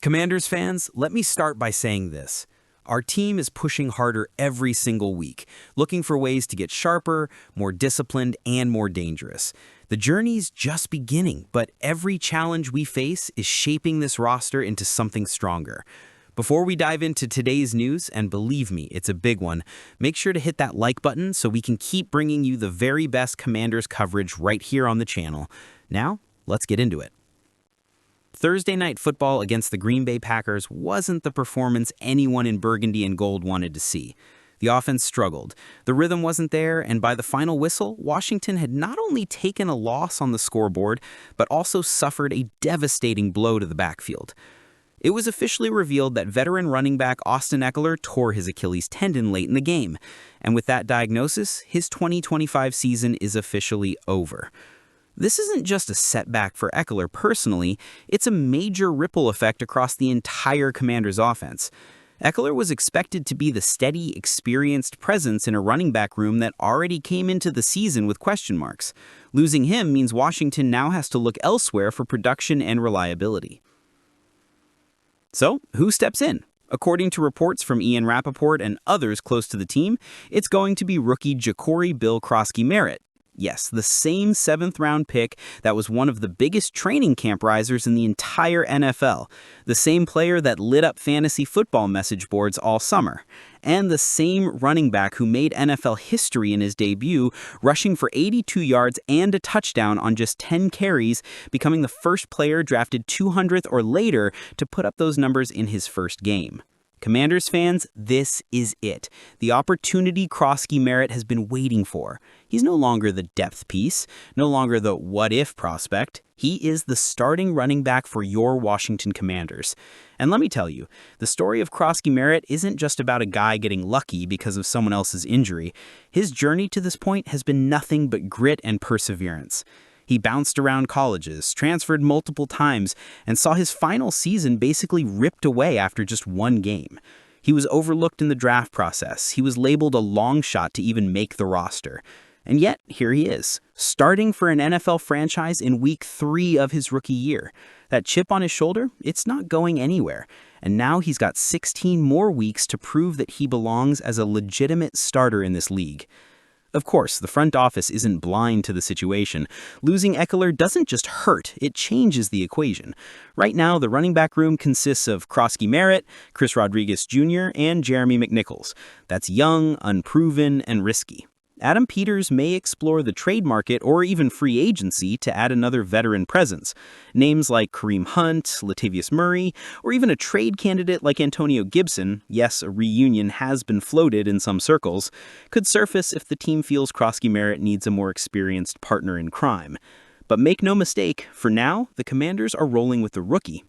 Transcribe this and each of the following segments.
Commanders fans, let me start by saying this. Our team is pushing harder every single week, looking for ways to get sharper, more disciplined, and more dangerous. The journey's just beginning, but every challenge we face is shaping this roster into something stronger. Before we dive into today's news, and believe me, it's a big one, make sure to hit that like button so we can keep bringing you the very best Commanders coverage right here on the channel. Now, let's get into it. Thursday night football against the Green Bay Packers wasn't the performance anyone in burgundy and gold wanted to see. The offense struggled, the rhythm wasn't there, and by the final whistle, Washington had not only taken a loss on the scoreboard, but also suffered a devastating blow to the backfield. It was officially revealed that veteran running back Austin Ekeler tore his Achilles tendon late in the game, and with that diagnosis, his 2025 season is officially over. This isn't just a setback for Ekeler personally, it's a major ripple effect across the entire Commanders' offense. Ekeler was expected to be the steady, experienced presence in a running back room that already came into the season with question marks. Losing him means Washington now has to look elsewhere for production and reliability. So, who steps in? According to reports from Ian Rappaport and others close to the team, it's going to be rookie Ja'Cory Bill Krosky Merritt. Yes, the same 7th-round pick that was one of the biggest training camp risers in the entire NFL, the same player that lit up fantasy football message boards all summer, and the same running back who made NFL history in his debut, rushing for 82 yards and a touchdown on just 10 carries, becoming the first player drafted 200th or later to put up those numbers in his first game. Commanders fans, this is it. The opportunity Krosky Merritt has been waiting for. He's no longer the depth piece, no longer the what-if prospect. He is the starting running back for your Washington Commanders. And let me tell you, the story of Krosky Merritt isn't just about a guy getting lucky because of someone else's injury. His journey to this point has been nothing but grit and perseverance. He bounced around colleges, transferred multiple times, and saw his final season basically ripped away after just one game. He was overlooked in the draft process. He was labeled a long shot to even make the roster. And yet, here he is, starting for an NFL franchise in week 3 of his rookie year. That chip on his shoulder, it's not going anywhere. And now he's got 16 more weeks to prove that he belongs as a legitimate starter in this league. Of course, the front office isn't blind to the situation. Losing Ekeler doesn't just hurt, it changes the equation. Right now, the running back room consists of Krosky Merritt, Chris Rodriguez Jr., and Jeremy McNichols. That's young, unproven, and risky. Adam Peters may explore the trade market or even free agency to add another veteran presence. Names like Kareem Hunt, Latavius Murray, or even a trade candidate like Antonio Gibson, yes, a reunion has been floated in some circles, could surface if the team feels Krosky Merritt needs a more experienced partner in crime. But make no mistake, for now, the Commanders are rolling with the rookie.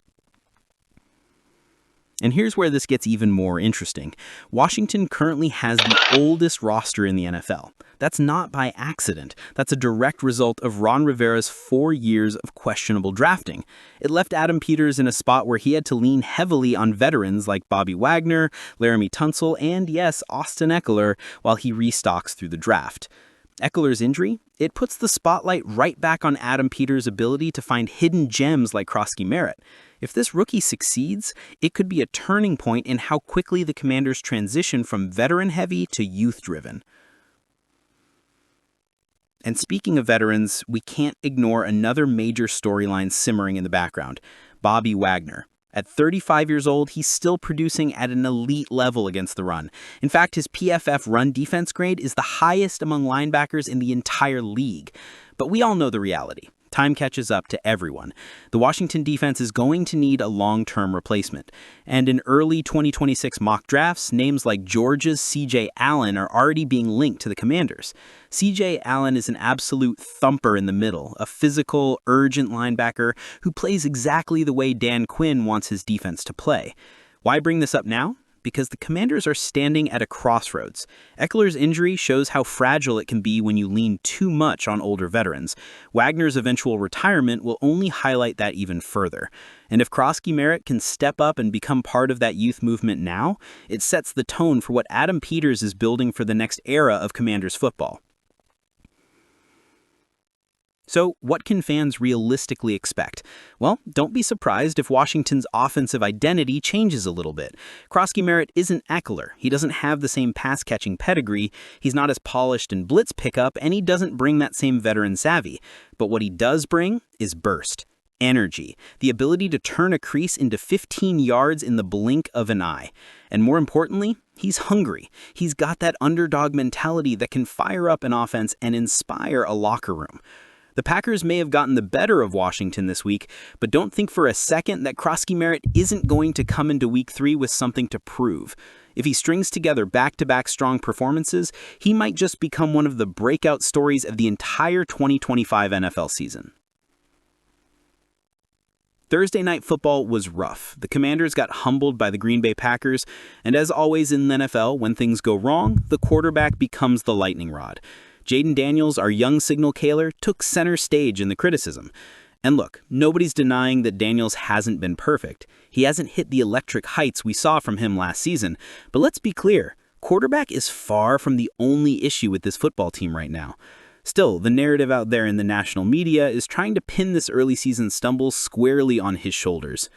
And here's where this gets even more interesting. Washington currently has the oldest roster in the NFL. That's not by accident. That's a direct result of Ron Rivera's 4 years of questionable drafting. It left Adam Peters in a spot where he had to lean heavily on veterans like Bobby Wagner, Laramie Tunsil, and yes, Austin Ekeler, while he restocks through the draft. Ekeler's injury, it puts the spotlight right back on Adam Peters' ability to find hidden gems like Krosky Merritt. If this rookie succeeds, it could be a turning point in how quickly the Commanders transition from veteran-heavy to youth-driven. And speaking of veterans, we can't ignore another major storyline simmering in the background, Bobby Wagner. At 35 years old, he's still producing at an elite level against the run. In fact, his PFF run defense grade is the highest among linebackers in the entire league. But we all know the reality. Time catches up to everyone. The Washington defense is going to need a long-term replacement. And in early 2026 mock drafts, names like Georgia's C.J. Allen are already being linked to the Commanders. C.J. Allen is an absolute thumper in the middle, a physical, urgent linebacker who plays exactly the way Dan Quinn wants his defense to play. Why bring this up now? Because the Commanders are standing at a crossroads. Ekeler's injury shows how fragile it can be when you lean too much on older veterans. Wagner's eventual retirement will only highlight that even further. And if Krosky Merritt can step up and become part of that youth movement now, it sets the tone for what Adam Peters is building for the next era of Commanders football. So, what can fans realistically expect? Well, don't be surprised if Washington's offensive identity changes a little bit. Merritt isn't Ekeler. He doesn't have the same pass-catching pedigree, he's not as polished in blitz pickup, and he doesn't bring that same veteran savvy. But what he does bring is burst. Energy, the ability to turn a crease into 15 yards in the blink of an eye. And more importantly, he's hungry. He's got that underdog mentality that can fire up an offense and inspire a locker room. The Packers may have gotten the better of Washington this week, but don't think for a second that Merritt isn't going to come into Week 3 with something to prove. If he strings together back-to-back strong performances, he might just become one of the breakout stories of the entire 2025 NFL season. Thursday Night Football was rough. The Commanders got humbled by the Green Bay Packers, and as always in the NFL, when things go wrong, the quarterback becomes the lightning rod. Jayden Daniels, our young signal caller, took center stage in the criticism. And look, nobody's denying that Daniels hasn't been perfect. He hasn't hit the electric heights we saw from him last season. But let's be clear, quarterback is far from the only issue with this football team right now. Still, the narrative out there in the national media is trying to pin this early season stumble squarely on his shoulders.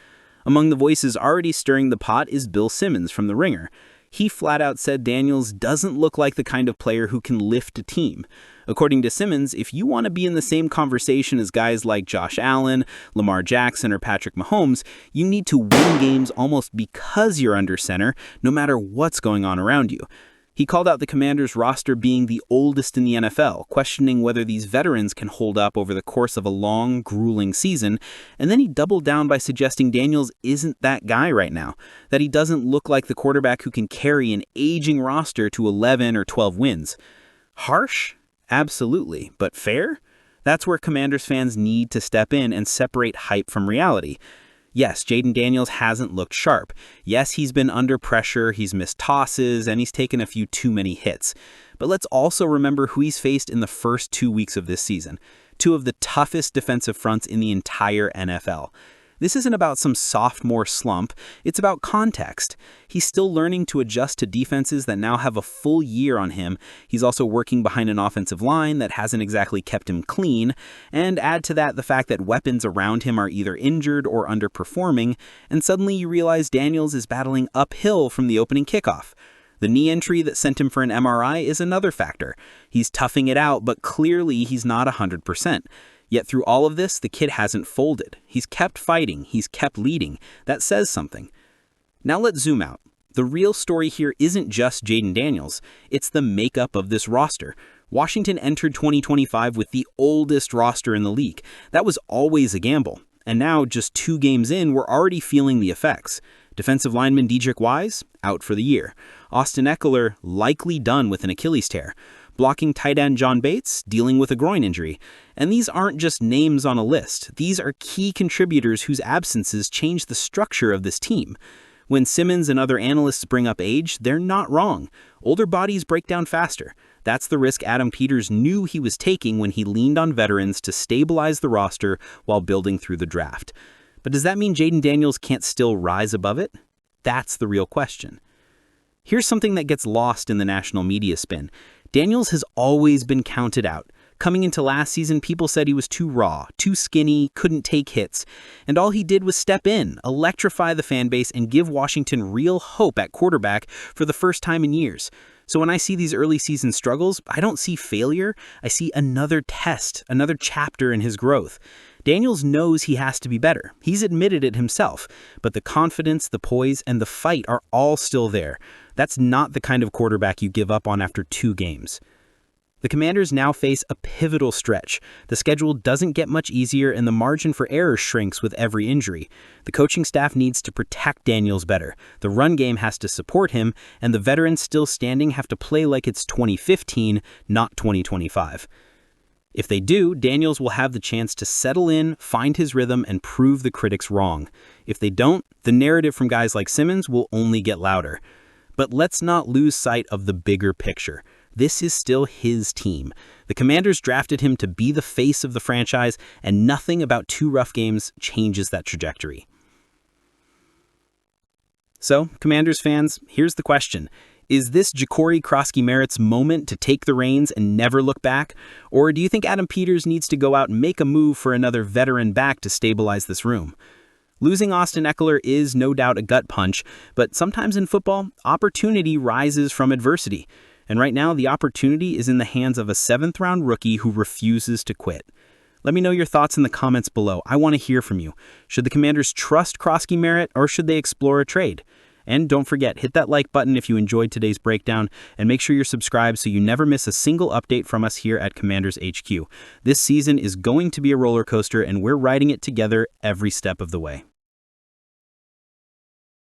Among the voices already stirring the pot is Bill Simmons from The Ringer. He flat out said Daniels doesn't look like the kind of player who can lift a team. According to Simmons, if you want to be in the same conversation as guys like Josh Allen, Lamar Jackson, or Patrick Mahomes, you need to win games almost because you're under center, no matter what's going on around you. He called out the Commanders' roster being the oldest in the NFL, questioning whether these veterans can hold up over the course of a long, grueling season, and then he doubled down by suggesting Daniels isn't that guy right now, that he doesn't look like the quarterback who can carry an aging roster to 11 or 12 wins. Harsh? Absolutely. But fair? That's where Commanders fans need to step in and separate hype from reality. Yes, Jayden Daniels hasn't looked sharp. Yes, he's been under pressure, he's missed tosses, and he's taken a few too many hits. But let's also remember who he's faced in the first 2 weeks of this season. Two of the toughest defensive fronts in the entire NFL. This isn't about some sophomore slump, it's about context. He's still learning to adjust to defenses that now have a full year on him. He's also working behind an offensive line that hasn't exactly kept him clean. And add to that the fact that weapons around him are either injured or underperforming, and suddenly you realize Daniels is battling uphill from the opening kickoff. The knee injury that sent him for an MRI is another factor. He's toughing it out, but clearly he's not 100%. Yet through all of this, the kid hasn't folded. He's kept fighting. He's kept leading. That says something. Now let's zoom out. The real story here isn't just Jayden Daniels. It's the makeup of this roster. Washington entered 2025 with the oldest roster in the league. That was always a gamble. And now, just 2 games in, we're already feeling the effects. Defensive lineman Dedrick Wise, out for the year. Austin Ekeler, likely done with an Achilles tear. Blocking tight end John Bates, dealing with a groin injury. And these aren't just names on a list. These are key contributors whose absences change the structure of this team. When Simmons and other analysts bring up age, they're not wrong. Older bodies break down faster. That's the risk Adam Peters knew he was taking when he leaned on veterans to stabilize the roster while building through the draft. But does that mean Jayden Daniels can't still rise above it? That's the real question. Here's something that gets lost in the national media spin. Daniels has always been counted out. Coming into last season, people said he was too raw, too skinny, couldn't take hits. And all he did was step in, electrify the fan base, and give Washington real hope at quarterback for the first time in years. So when I see these early season struggles, I don't see failure. I see another test, another chapter in his growth. Daniels knows he has to be better. He's admitted it himself. But the confidence, the poise, and the fight are all still there. That's not the kind of quarterback you give up on after 2 games. The Commanders now face a pivotal stretch. The schedule doesn't get much easier and the margin for error shrinks with every injury. The coaching staff needs to protect Daniels better. The run game has to support him, and the veterans still standing have to play like it's 2015, not 2025. If they do, Daniels will have the chance to settle in, find his rhythm, and prove the critics wrong. If they don't, the narrative from guys like Simmons will only get louder. But let's not lose sight of the bigger picture. This is still his team. The Commanders drafted him to be the face of the franchise, and nothing about 2 rough games changes that trajectory. So, Commanders fans, here's the question. Is this Merritt's moment to take the reins and never look back? Or do you think Adam Peters needs to go out and make a move for another veteran back to stabilize this room? Losing Austin Ekeler is no doubt a gut punch, but sometimes in football, opportunity rises from adversity. And right now, the opportunity is in the hands of a 7th-round rookie who refuses to quit. Let me know your thoughts in the comments below. I want to hear from you. Should the Commanders trust Merritt, or should they explore a trade? And don't forget, hit that like button if you enjoyed today's breakdown, and make sure you're subscribed so you never miss a single update from us here at Commanders HQ. This season is going to be a roller coaster, and we're riding it together every step of the way.